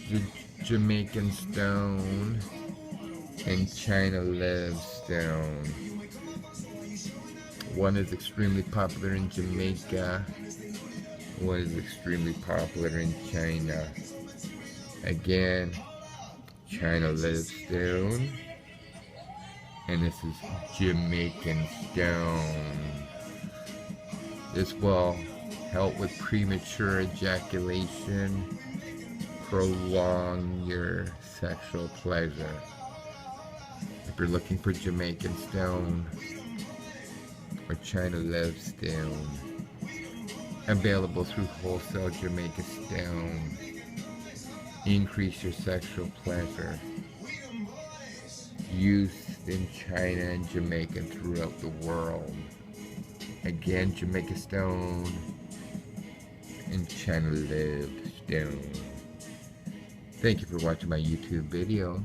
the Jamaican stone and China live stone. One is extremely popular in Jamaica. One is extremely popular in China. Again, China live stone. And this is Jamaican stone. This will help with premature ejaculation, prolong your sexual pleasure. If you're looking for Jamaican stone or China live stone, available through wholesale Jamaican stone, increase your sexual pleasure. Used in China and Jamaica and throughout the world. Again, Jamaica stone and China live stone. Thank you for watching my YouTube video.